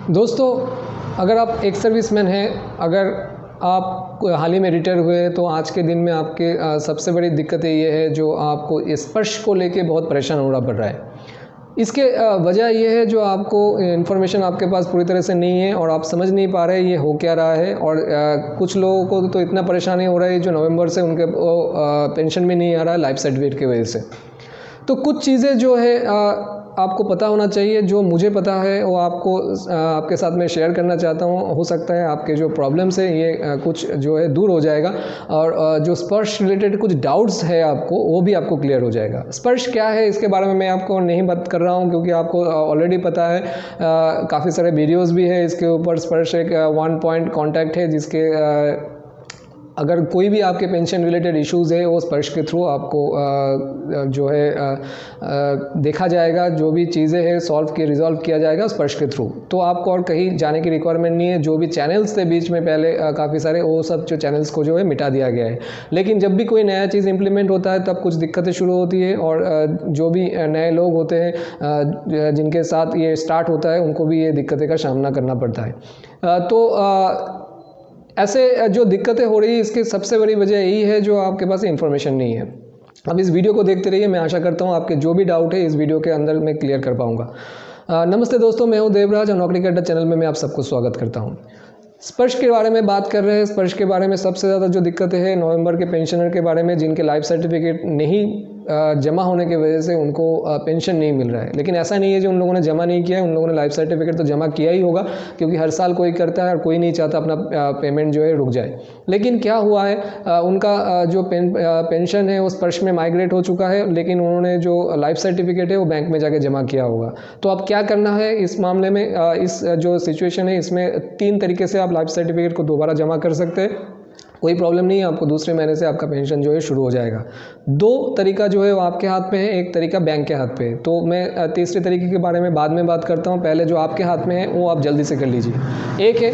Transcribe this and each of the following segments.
दोस्तों, अगर आप एक सर्विसमैन हैं, अगर आप हाल ही में रिटायर हुए हैं, तो आज के दिन में आपके सबसे बड़ी दिक्कतें ये है जो आपको स्पर्श को लेके बहुत परेशान होना पड़ रहा है। इसके वजह ये है जो आपको इन्फॉर्मेशन आपके पास पूरी तरह से नहीं है और आप समझ नहीं पा रहे ये हो क्या रहा है। और कुछ लोगों को तो इतना परेशानी हो रहा है जो नवंबर से उनके पेंशन भी नहीं आ रहा है लाइफ सर्टिफिकेट की वजह से। तो कुछ चीज़ें जो है आपको पता होना चाहिए, जो मुझे पता है वो आपको आपके साथ में शेयर करना चाहता हूँ। हो सकता है आपके जो प्रॉब्लम्स है ये कुछ जो है दूर हो जाएगा और जो स्पर्श रिलेटेड कुछ डाउट्स है आपको वो भी आपको क्लियर हो जाएगा। स्पर्श क्या है इसके बारे में मैं आपको नहीं बात कर रहा हूँ क्योंकि आपको ऑलरेडी पता है। काफ़ी सारे वीडियोज़ भी है इसके ऊपर। स्पर्श एक 1 पॉइंट कॉन्टैक्ट है जिसके अगर कोई भी आपके पेंशन रिलेटेड इश्यूज़ है वो स्पर्श के थ्रू आपको जो है देखा जाएगा। जो भी चीज़ें हैं रिजॉल्व किया जाएगा स्पर्श के थ्रू। तो आपको और कहीं जाने की रिक्वायरमेंट नहीं है। जो भी चैनल्स थे बीच में पहले काफ़ी सारे, वो सब जो चैनल्स को जो है मिटा दिया गया है। लेकिन जब भी कोई नया चीज़ इंप्लीमेंट होता है तब कुछ दिक्कतें शुरू होती है और जो भी नए लोग होते हैं जिनके साथ ये स्टार्ट होता है उनको भी ये दिक्कतें का सामना करना पड़ता है। तो ऐसे जो दिक्कतें हो रही है इसकी सबसे बड़ी वजह यही है जो आपके पास इन्फॉर्मेशन नहीं है। अब इस वीडियो को देखते रहिए, मैं आशा करता हूँ आपके जो भी डाउट है इस वीडियो के अंदर मैं क्लियर कर पाऊँगा। नमस्ते दोस्तों, मैं हूँ देवराज और नौकरी के अड्डा चैनल में मैं आप सबको स्वागत करता हूँ। स्पर्श के बारे में बात कर रहे हैं। स्पर्श के बारे में सबसे ज़्यादा जो दिक्कतें हैं नवंबर के पेंशनर के बारे में, जिनके लाइफ सर्टिफिकेट नहीं जमा होने की वजह से उनको पेंशन नहीं मिल रहा है। लेकिन ऐसा नहीं है जो उन लोगों ने जमा नहीं किया है, उन लोगों ने लाइफ सर्टिफिकेट तो जमा किया ही होगा क्योंकि हर साल कोई करता है और कोई नहीं चाहता अपना पेमेंट जो है रुक जाए। लेकिन क्या हुआ है, उनका जो पेंशन है वो स्पर्श में माइग्रेट हो चुका है, लेकिन उन्होंने जो लाइफ सर्टिफिकेट है वो बैंक में जाके जमा किया होगा। तो अब क्या करना है इस मामले में, इस जो सिचुएशन है इसमें 3 तरीके से आप लाइफ सर्टिफिकेट को दोबारा जमा कर सकते हैं। कोई प्रॉब्लम नहीं है, आपको दूसरे महीने से आपका पेंशन जो है शुरू हो जाएगा। 2 तरीका जो है वो आपके हाथ में है, एक तरीका बैंक के हाथ पे है। तो मैं तीसरे तरीके के बारे में बाद में बात करता हूँ। पहले जो आपके हाथ में है वो आप जल्दी से कर लीजिए। एक है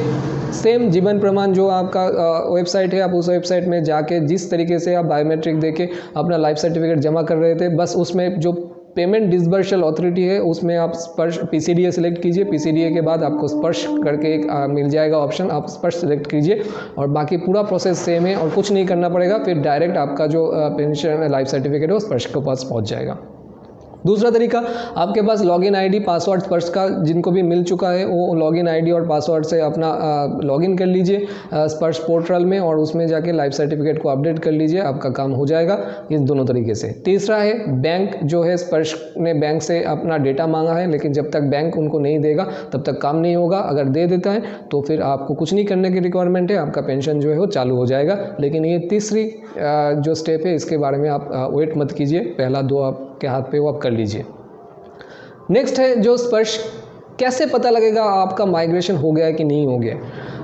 सेम जीवन प्रमाण, जो आपका वेबसाइट है, आप उस वेबसाइट में जाके जिस तरीके से आप बायोमेट्रिक देके अपना लाइफ सर्टिफिकेट जमा कर रहे थे, बस उसमें जो पेमेंट डिसबर्सल अथॉरिटी है उसमें आप स्पर्श PCDA सेलेक्ट कीजिए। PCDA के बाद आपको स्पर्श करके एक मिल जाएगा ऑप्शन, आप स्पर्श सेलेक्ट कीजिए और बाकी पूरा प्रोसेस सेम है और कुछ नहीं करना पड़ेगा। फिर डायरेक्ट आपका जो पेंशन लाइफ सर्टिफिकेट है वो स्पर्श के पास पहुंच जाएगा। दूसरा तरीका, आपके पास लॉगिन आईडी पासवर्ड स्पर्श का जिनको भी मिल चुका है वो लॉगिन आईडी और पासवर्ड से अपना लॉगिन कर लीजिए स्पर्श पोर्टल में और उसमें जाके लाइफ सर्टिफिकेट को अपडेट कर लीजिए, आपका काम हो जाएगा इस दोनों तरीके से। तीसरा है बैंक, जो है स्पर्श ने बैंक से अपना डेटा मांगा है, लेकिन जब तक बैंक उनको नहीं देगा तब तक काम नहीं होगा। अगर दे देता है तो फिर आपको कुछ नहीं करने की रिक्वायरमेंट है, आपका पेंशन जो है वो चालू हो जाएगा। लेकिन ये तीसरी जो स्टेप है इसके बारे में आप वेट मत कीजिए, पहला 2 आपके हाथ पे वो आप कर लीजिए। नेक्स्ट है जो स्पर्श, कैसे पता लगेगा आपका माइग्रेशन हो गया है कि नहीं हो गया।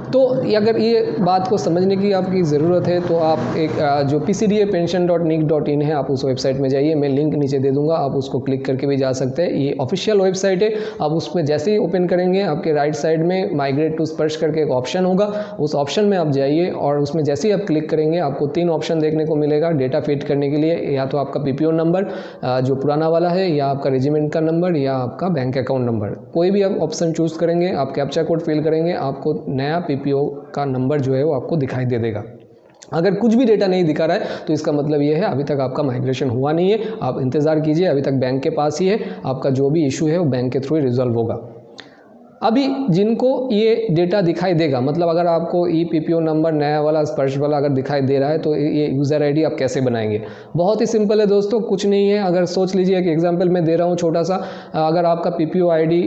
तो अगर ये बात को समझने की आपकी ज़रूरत है तो आप एक जो PCDA-pension.nic.in है, आप उस वेबसाइट में जाइए। मैं लिंक नीचे दे दूंगा, आप उसको क्लिक करके भी जा सकते हैं। ये ऑफिशियल वेबसाइट है। आप उसमें जैसे ही ओपन करेंगे आपके राइट साइड में माइग्रेट टू स्पर्श करके एक ऑप्शन होगा, उस ऑप्शन में आप जाइए और उसमें जैसे ही आप क्लिक करेंगे आपको 3 ऑप्शन देखने को मिलेगा डेटा फीड करने के लिए। या तो आपका PPO नंबर जो पुराना वाला है, या आपका रेजिमेंट का नंबर, या आपका बैंक अकाउंट नंबर। कोई भी आप ऑप्शन चूज़ करेंगे, आप कैप्चा कोड फिल करेंगे, आपको नया PPO का नंबर जो है वो आपको दिखाई दे देगा। अगर कुछ भी डेटा नहीं दिखा रहा है तो इसका मतलब ये है अभी तक आपका माइग्रेशन हुआ नहीं है। आप इंतज़ार कीजिए, अभी तक बैंक के पास ही है, आपका जो भी इशू है वो बैंक के थ्रू ही रिजॉल्व होगा। अभी जिनको ये डेटा दिखाई देगा, मतलब अगर आपको PPO नंबर नया वाला स्पर्श वाला अगर दिखाई दे रहा है तो ये यूज़र आईडी आप कैसे बनाएंगे। बहुत ही सिंपल है दोस्तों, कुछ नहीं है। अगर सोच लीजिए एक एग्जांपल मैं दे रहा हूँ छोटा सा, अगर आपका PPO आईडी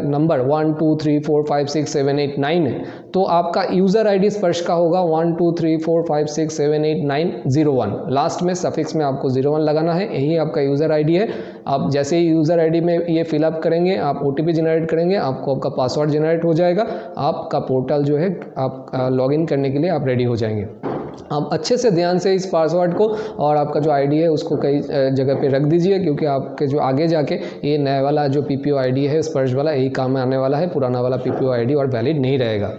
नंबर 1 2 3 4 5 6 7 8 9 है तो आपका यूज़र आईडी स्पर्श का होगा 1 2 3 4 5 6 7 8 9 0 1। लास्ट में सफिक्स में आपको 01 लगाना है, यही आपका यूज़र आईडी है। आप जैसे ही यूज़र आईडी में ये फिलअप करेंगे, आप OTP जनरेट करेंगे, आपको आपका पासवर्ड जनरेट हो जाएगा, आपका पोर्टल जो है आप लॉगिन करने के लिए आप रेडी हो जाएंगे। आप अच्छे से ध्यान से इस पासवर्ड को और आपका जो आईडी है उसको कई जगह पे रख दीजिए, क्योंकि आपके जो आगे जाके ये नया वाला जो PPO आईडी है स्पर्श वाला यही काम में आने वाला है, पुराना वाला PPO आईडी और वैलिड नहीं रहेगा।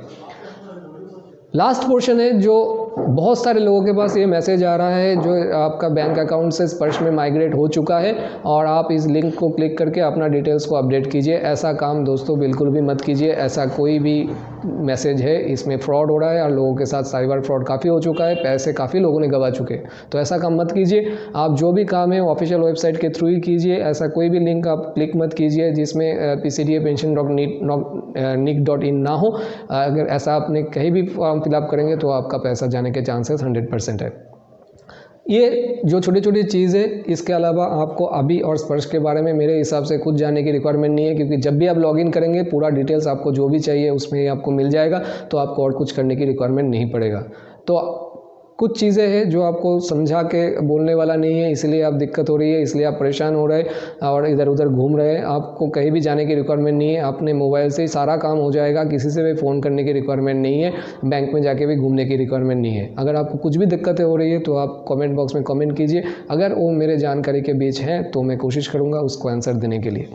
लास्ट पोर्शन है जो बहुत सारे लोगों के पास ये मैसेज आ रहा है जो आपका बैंक अकाउंट से स्पर्श में माइग्रेट हो चुका है और आप इस लिंक को क्लिक करके अपना डिटेल्स को अपडेट कीजिए। ऐसा काम दोस्तों बिल्कुल भी मत कीजिए। ऐसा कोई भी मैसेज है, इसमें फ्रॉड हो रहा है और लोगों के साथ साइबर फ्रॉड काफ़ी हो चुका है, पैसे काफ़ी लोगों ने गंवा चुके हैं। तो ऐसा काम मत कीजिए। आप जो भी काम है ऑफिशियल वेबसाइट के थ्रू ही कीजिए। ऐसा कोई भी लिंक आप क्लिक मत कीजिए जिसमें pcda-pension.nic.in ना हो। अगर ऐसा आपने कहीं भी फॉर्म फिलअप करेंगे तो आपका पैसा जाने के चांसेस 100% है। ये जो छोटी छोटी चीज़ है, इसके अलावा आपको अभी और स्पर्श के बारे में मेरे हिसाब से कुछ जानने की रिक्वायरमेंट नहीं है, क्योंकि जब भी आप लॉगिन करेंगे पूरा डिटेल्स आपको जो भी चाहिए उसमें ही आपको मिल जाएगा, तो आपको और कुछ करने की रिक्वायरमेंट नहीं पड़ेगा। तो कुछ चीज़ें हैं जो आपको समझा के बोलने वाला नहीं है, इसलिए आप दिक्कत हो रही है, इसलिए आप परेशान हो रहे और इधर उधर घूम रहे हैं। आपको कहीं भी जाने की रिक्वायरमेंट नहीं है, अपने मोबाइल से ही सारा काम हो जाएगा, किसी से भी फ़ोन करने की रिक्वायरमेंट नहीं है, बैंक में जाके भी घूमने की रिक्वायरमेंट नहीं है। अगर आपको कुछ भी दिक्कतें हो रही है तो आप कमेंट बॉक्स में कमेंट कीजिए। अगर वो मेरे जानकारी के बीच है तो मैं कोशिश करूँगा उसको आंसर देने के लिए।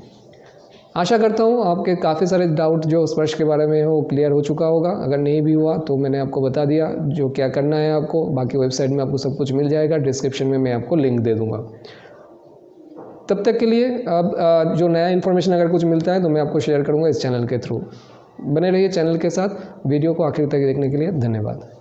आशा करता हूँ आपके काफ़ी सारे डाउट जो स्पर्श के बारे में है वो क्लियर हो चुका होगा। अगर नहीं भी हुआ तो मैंने आपको बता दिया जो क्या करना है आपको। बाकी वेबसाइट में आपको सब कुछ मिल जाएगा, डिस्क्रिप्शन में मैं आपको लिंक दे दूँगा। तब तक के लिए अब जो नया इन्फॉर्मेशन अगर कुछ मिलता है तो मैं आपको शेयर करूँगा इस चैनल के थ्रू। बने रहिए चैनल के साथ। वीडियो को आखिर तक देखने के लिए धन्यवाद।